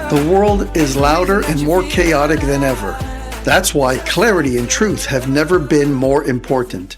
The world is louder and more chaotic than ever. That's why clarity and truth have never been more important.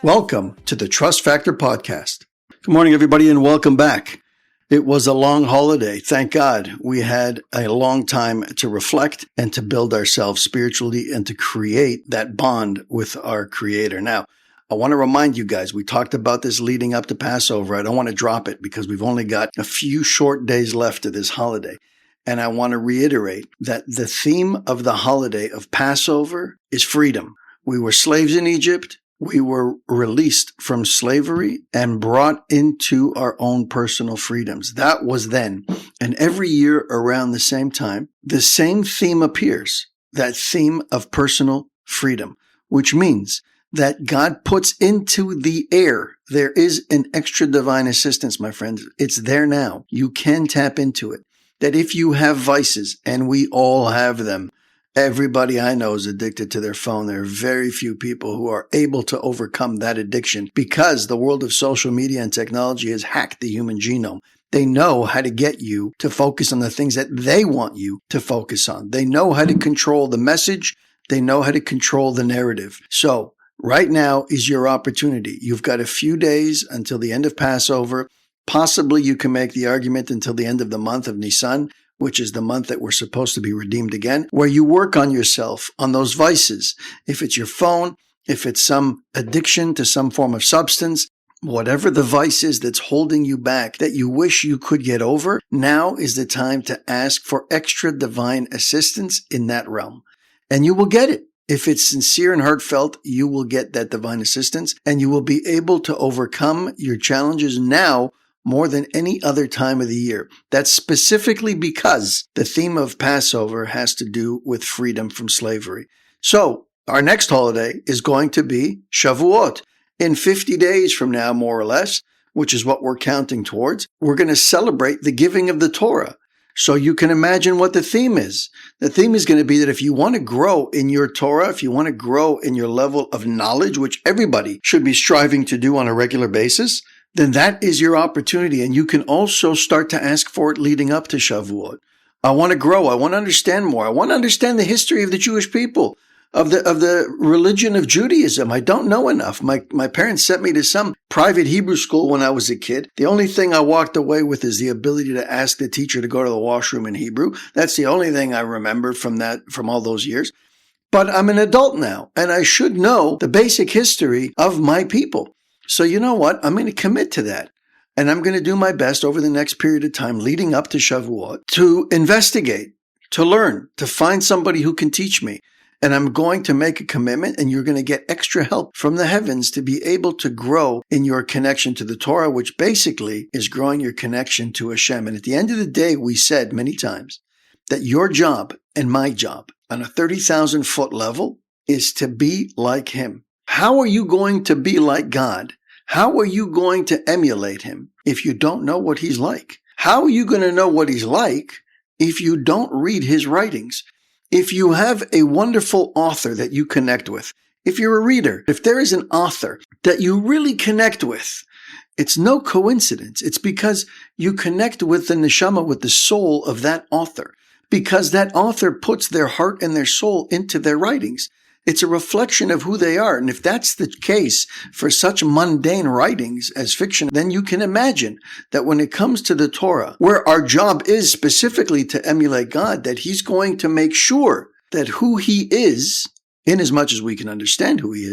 Welcome to the Trust Factor Podcast. Good morning, everybody, and welcome back. It was a long holiday. Thank God we had a long time to reflect and to build ourselves spiritually and to create that bond with our Creator. Now, I want to remind you guys, we talked about this leading up to Passover. I don't want to drop it because we've only got a few short days left of this holiday. And I want to reiterate that the theme of the holiday of Passover is freedom. We were slaves in Egypt. We were released from slavery and brought into our own personal freedoms. That was then. And every year around the same time, the same theme appears, that theme of personal freedom, which means that God puts into the air. There is an extra divine assistance, my friends. It's there now. You can tap into it. That if you have vices, and we all have them, everybody I know is addicted to their phone. There are very few people who are able to overcome that addiction because the world of social media and technology has hacked the human genome. They know how to get you to focus on the things that they want you to focus on. They know how to control the message. They know how to control the narrative. So right now is your opportunity. You've got a few days until the end of Passover. Possibly you can make the argument until the end of the month of Nisan, which is the month that we're supposed to be redeemed again, where you work on yourself, on those vices. If it's your phone, if it's some addiction to some form of substance, whatever the vice is that's holding you back, that you wish you could get over, now is the time to ask for extra divine assistance in that realm. And you will get it. If it's sincere and heartfelt, you will get that divine assistance, and you will be able to overcome your challenges now more than any other time of the year. That's specifically because the theme of Passover has to do with freedom from slavery. So our next holiday is going to be Shavuot. In 50 days from now, more or less, which is what we're counting towards, we're going to celebrate the giving of the Torah. So you can imagine what the theme is. The theme is going to be that if you want to grow in your Torah, if you want to grow in your level of knowledge, which everybody should be striving to do on a regular basis, then that is your opportunity. And you can also start to ask for it leading up to Shavuot. I want to grow. I want to understand more. I want to understand the history of the Jewish people, of the religion of Judaism. I don't know enough. My parents sent me to some private Hebrew school when I was a kid. The only thing I walked away with is the ability to ask the teacher to go to the washroom in Hebrew. That's the only thing I remember from all those years. But I'm an adult now, and I should know the basic history of my people. So you know what? I'm going to commit to that. And I'm going to do my best over the next period of time leading up to Shavuot to investigate, to learn, to find somebody who can teach me. And I'm going to make a commitment, and you're going to get extra help from the heavens to be able to grow in your connection to the Torah, which basically is growing your connection to Hashem. And at the end of the day, we said many times that your job and my job on a 30,000 foot level is to be like Him. How are you going to be like God? How are you going to emulate Him if you don't know what He's like? How are you going to know what He's like if you don't read His writings? If you have a wonderful author that you connect with, if you're a reader, if there is an author that you really connect with, it's no coincidence. It's because you connect with the neshama, with the soul of that author, because that author puts their heart and their soul into their writings. It's a reflection of who they are. And if that's the case for such mundane writings as fiction, then you can imagine that when it comes to the Torah, where our job is specifically to emulate God, that He's going to make sure that who He is, in as much as we can understand who He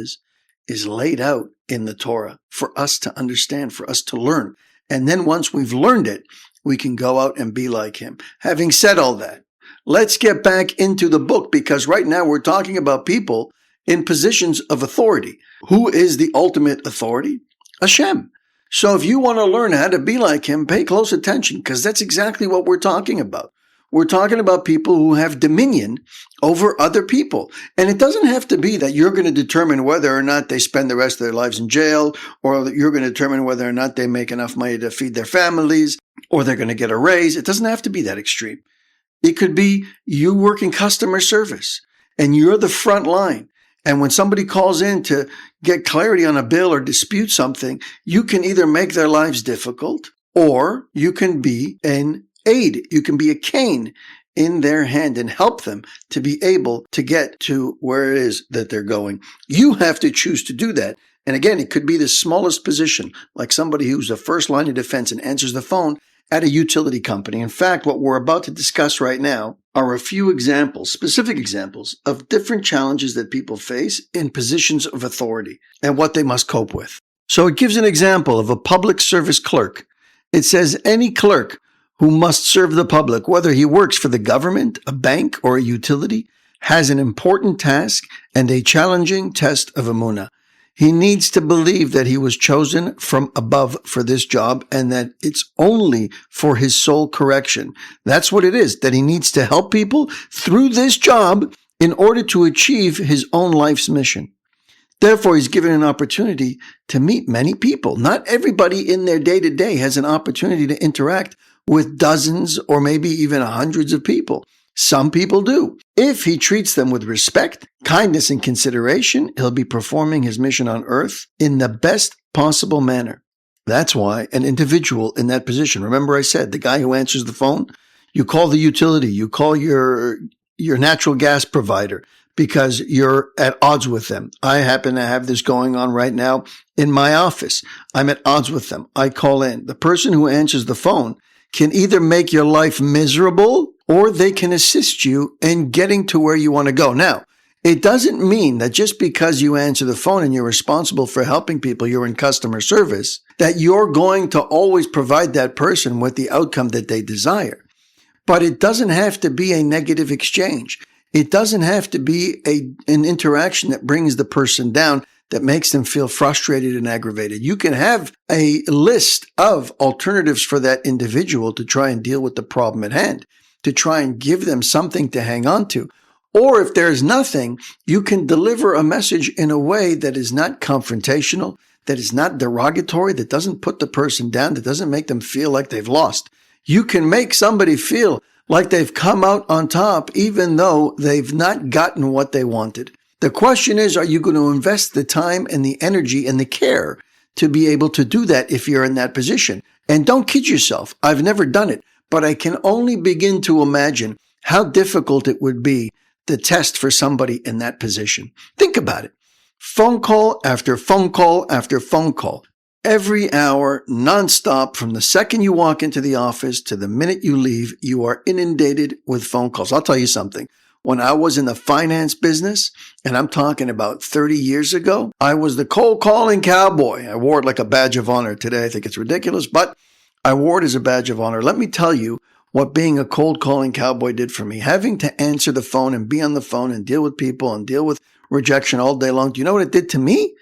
is laid out in the Torah for us to understand, for us to learn. And then once we've learned it, we can go out and be like Him. Having said all that, let's get back into the book, because right now we're talking about people in positions of authority. Who is the ultimate authority? Hashem. So if you want to learn how to be like Him, pay close attention, because that's exactly what we're talking about. We're talking about people who have dominion over other people. And it doesn't have to be that you're going to determine whether or not they spend the rest of their lives in jail, or that you're going to determine whether or not they make enough money to feed their families, or they're going to get a raise. It doesn't have to be that extreme. It could be you work in customer service and you're the front line. And when somebody calls in to get clarity on a bill or dispute something, you can either make their lives difficult, or you can be an aid. You can be a cane in their hand and help them to be able to get to where it is that they're going. You have to choose to do that. And again, it could be the smallest position, like somebody who's the first line of defense and answers the phone at a utility company. In fact, what we're about to discuss right now are a few examples, specific examples of different challenges that people face in positions of authority and what they must cope with. So it gives an example of a public service clerk. It says any clerk who must serve the public, whether he works for the government, a bank, or a utility, has an important task and a challenging test of emunah. He needs to believe that he was chosen from above for this job and that it's only for his sole correction. That's what it is, that he needs to help people through this job in order to achieve his own life's mission. Therefore, he's given an opportunity to meet many people. Not everybody in their day-to-day has an opportunity to interact with dozens or maybe even hundreds of people. Some people do. If he treats them with respect, kindness, and consideration, he'll be performing his mission on earth in the best possible manner. That's why an individual in that position, remember I said, the guy who answers the phone, you call the utility, you call your natural gas provider because you're at odds with them. I happen to have this going on right now in my office. I'm at odds with them. I call in. The person who answers the phone can either make your life miserable or they can assist you in getting to where you want to go. Now, it doesn't mean that just because you answer the phone and you're responsible for helping people, you're in customer service, that you're going to always provide that person with the outcome that they desire. But it doesn't have to be a negative exchange. It doesn't have to be an interaction that brings the person down, that makes them feel frustrated and aggravated. You can have a list of alternatives for that individual to try and deal with the problem at hand, to try and give them something to hang on to. Or if there's nothing, you can deliver a message in a way that is not confrontational, that is not derogatory, that doesn't put the person down, that doesn't make them feel like they've lost. You can make somebody feel like they've come out on top, even though they've not gotten what they wanted. The question is, are you going to invest the time and the energy and the care to be able to do that if you're in that position? And don't kid yourself. I've never done it, but I can only begin to imagine how difficult it would be to test for somebody in that position. Think about it. Phone call after phone call after phone call. Every hour, nonstop, from the second you walk into the office to the minute you leave, you are inundated with phone calls. I'll tell you something. When I was in the finance business, and I'm talking about 30 years ago, I was the cold calling cowboy. I wore it like a badge of honor. Today, I think it's ridiculous, but I wore it as a badge of honor. Let me tell you what being a cold calling cowboy did for me. Having to answer the phone and be on the phone and deal with people and deal with rejection all day long. Do you know what it did to me?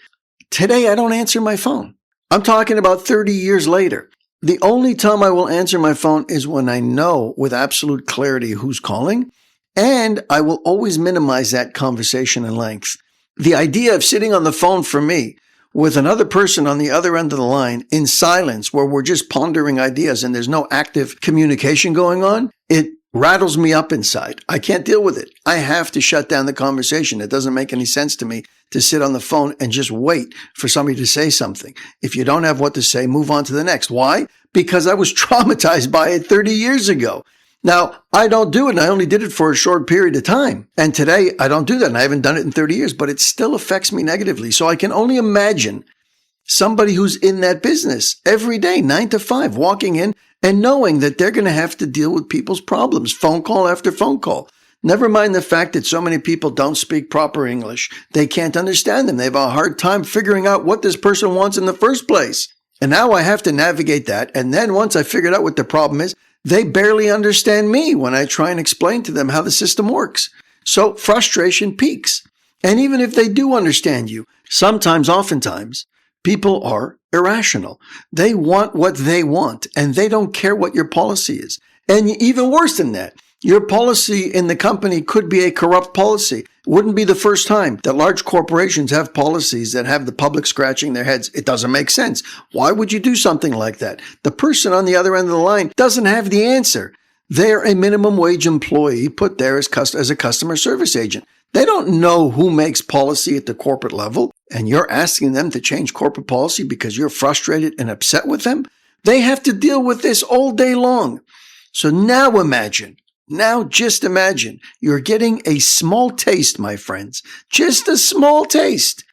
Today, I don't answer my phone. I'm talking about 30 years later. The only time I will answer my phone is when I know with absolute clarity who's calling. And I will always minimize that conversation in length. The idea of sitting on the phone for me with another person on the other end of the line in silence where we're just pondering ideas and there's no active communication going on, it rattles me up inside. I can't deal with it. I have to shut down the conversation. It doesn't make any sense to me to sit on the phone and just wait for somebody to say something. If you don't have what to say, move on to the next. Why? Because I was traumatized by it 30 years ago. Now, I don't do it, and I only did it for a short period of time. And today, I don't do that, and I haven't done it in 30 years, but it still affects me negatively. So I can only imagine somebody who's in that business every day, 9 to 5, walking in and knowing that they're going to have to deal with people's problems, phone call after phone call. Never mind the fact that so many people don't speak proper English. They can't understand them. They have a hard time figuring out what this person wants in the first place. And now I have to navigate that. And then once I figured out what the problem is, they barely understand me when I try and explain to them how the system works. So frustration peaks. And even if they do understand you, oftentimes, people are irrational. They want what they want, and they don't care what your policy is. And even worse than that, your policy in the company could be a corrupt policy. It wouldn't be the first time that large corporations have policies that have the public scratching their heads. It doesn't make sense. Why would you do something like that? The person on the other end of the line doesn't have the answer. They're a minimum wage employee put there as a customer service agent. They don't know who makes policy at the corporate level, and you're asking them to change corporate policy because you're frustrated and upset with them. They have to deal with this all day long. So now imagine Now just imagine you're getting a small taste, my friends, just a small taste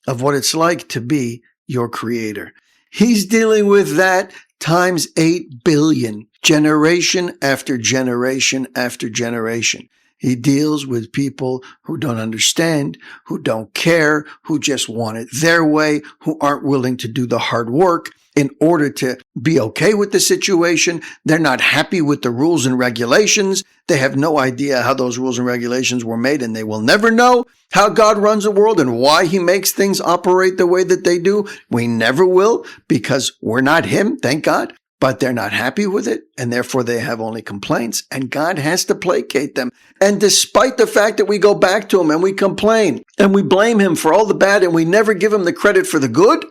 of what it's like to be your creator. He's dealing with that times 8 billion, generation after generation after generation. He deals with people who don't understand, who don't care, who just want it their way, who aren't willing to do the hard work in order to be okay with the situation. They're not happy with the rules and regulations. They have no idea how those rules and regulations were made, and they will never know how God runs the world and why he makes things operate the way that they do. We never will, because we're not him, thank God. But they're not happy with it, and therefore they have only complaints, and God has to placate them. And despite the fact that we go back to him and we complain and we blame him for all the bad and we never give him the credit for the good,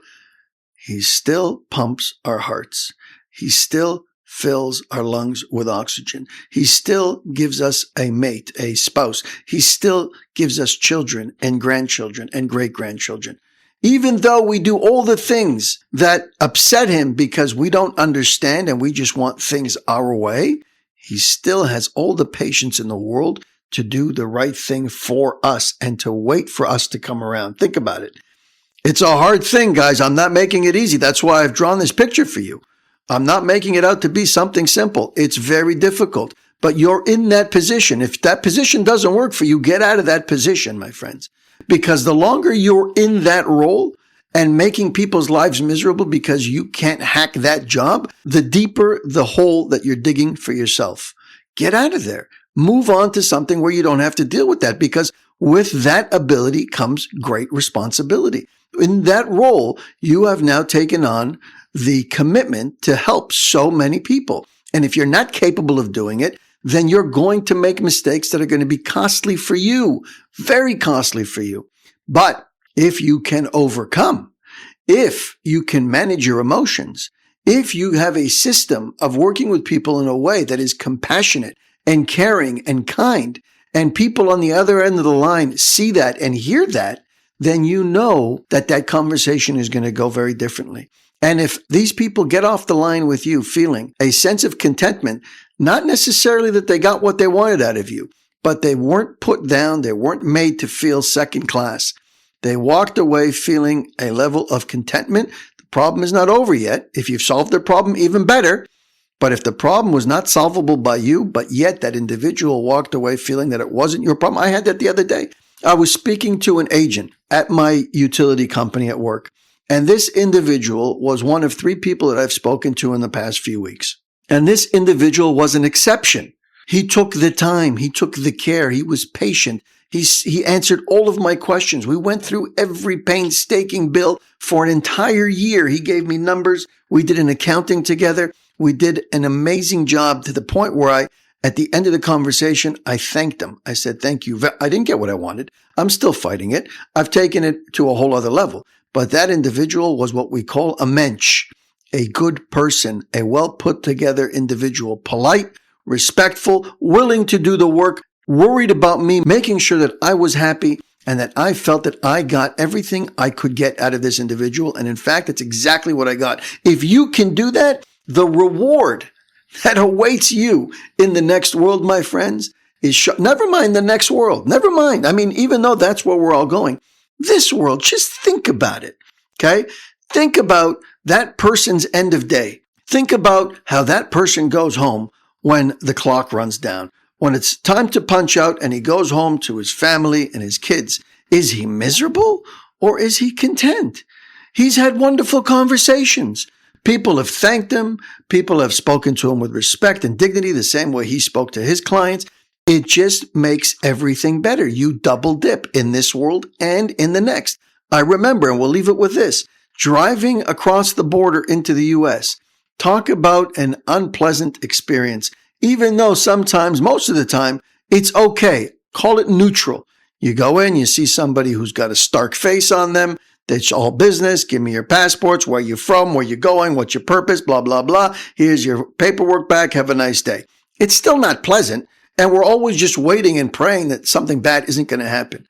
he still pumps our hearts. He still fills our lungs with oxygen. He still gives us a mate, a spouse. He still gives us children and grandchildren and great-grandchildren. Even though we do all the things that upset him because we don't understand and we just want things our way, he still has all the patience in the world to do the right thing for us and to wait for us to come around. Think about it. It's a hard thing, guys. I'm not making it easy. That's why I've drawn this picture for you. I'm not making it out to be something simple. It's very difficult, but you're in that position. If that position doesn't work for you, get out of that position, my friends. Because the longer you're in that role and making people's lives miserable because you can't hack that job, the deeper the hole that you're digging for yourself. Get out of there. Move on to something where you don't have to deal with that, because with that ability comes great responsibility. In that role, you have now taken on the commitment to help so many people. And if you're not capable of doing it, then you're going to make mistakes that are going to be costly for you, very costly for you. But if you can overcome, if you can manage your emotions, if you have a system of working with people in a way that is compassionate and caring and kind, and people on the other end of the line see that and hear that, then you know that that conversation is going to go very differently. And if these people get off the line with you feeling a sense of contentment, not necessarily that they got what they wanted out of you, but they weren't put down, they weren't made to feel second class. They walked away feeling a level of contentment. The problem is not over yet. If you've solved their problem, even better. But if the problem was not solvable by you, but yet that individual walked away feeling that it wasn't your problem. I had that the other day. I was speaking to an agent at my utility company at work. And this individual was one of 3 people that I've spoken to in the past few weeks. And this individual was an exception. He took the time. He took the care. He was patient. He answered all of my questions. We went through every painstaking bill for an entire year. He gave me numbers. We did an accounting together. We did an amazing job to the point where at the end of the conversation, I thanked him. I said, thank you. I didn't get what I wanted. I'm still fighting it. I've taken it to a whole other level. But that individual was what we call a mensch, a good person, a well put together individual, polite, respectful, willing to do the work, worried about me, making sure that I was happy and that I felt that I got everything I could get out of this individual. And in fact, that's exactly what I got. If you can do that, the reward that awaits you in the next world, my friends, is never mind the next world. Never mind. I mean, even though that's where we're all going, this world, just think about it. Okay. Think about that person's end of day. Think about how that person goes home when the clock runs down, when it's time to punch out and he goes home to his family and his kids. Is he miserable or is he content? He's had wonderful conversations. People have thanked him. People have spoken to him with respect and dignity, the same way he spoke to his clients. It just makes everything better. You double dip in this world and in the next. I remember, and we'll leave it with this, driving across the border into the U.S. Talk about an unpleasant experience, even though sometimes, most of the time, it's okay. Call it neutral. You go in, you see somebody who's got a stark face on them. It's all business. Give me your passports, where you're from, where you're going, what's your purpose, blah, blah, blah. Here's your paperwork back. Have a nice day. It's still not pleasant. And we're always just waiting and praying that something bad isn't going to happen.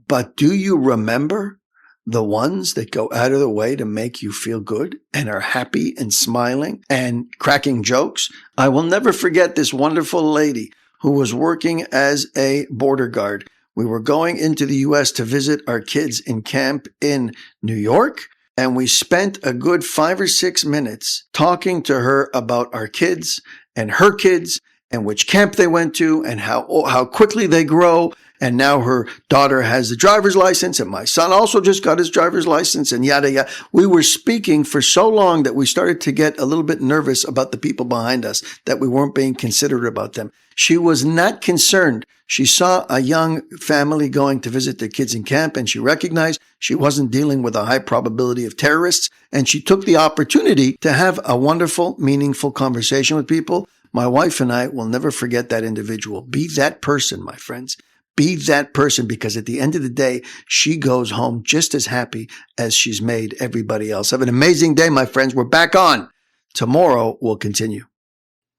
But do you remember the ones that go out of the way to make you feel good and are happy and smiling and cracking jokes? I will never forget this wonderful lady who was working as a border guard. We were going into the U.S. to visit our kids in camp in New York, and we spent a good 5 or 6 minutes talking to her about our kids and her kids and which camp they went to and how quickly they grow. And now her daughter has the driver's license, and my son also just got his driver's license, and yada, yada. We were speaking for so long that we started to get a little bit nervous about the people behind us, that we weren't being considerate about them. She was not concerned. She saw a young family going to visit their kids in camp, and she recognized she wasn't dealing with a high probability of terrorists, and she took the opportunity to have a wonderful, meaningful conversation with people. My wife and I will never forget that individual. Be that person, my friends. Be that person, because at the end of the day, she goes home just as happy as she's made everybody else. Have an amazing day, my friends. We're back on. Tomorrow we'll continue.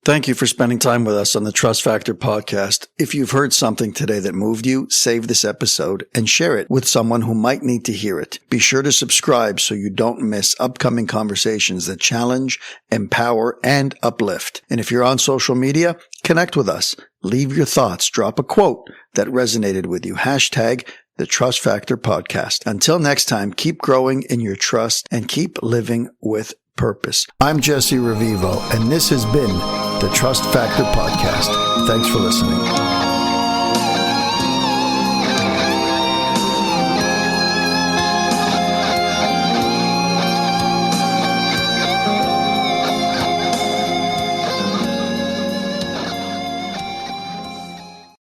Thank you for spending time with us on the Trust Factor podcast. If you've heard something today that moved you, save this episode and share it with someone who might need to hear it. Be sure to subscribe so you don't miss upcoming conversations that challenge, empower, and uplift. And if you're on social media, connect with us. Leave your thoughts. Drop a quote that resonated with you. Hashtag the Trust Factor podcast. Until next time, keep growing in your trust and keep living with purpose. I'm Jesse Revivo, and this has been the Trust Factor podcast. Thanks for listening.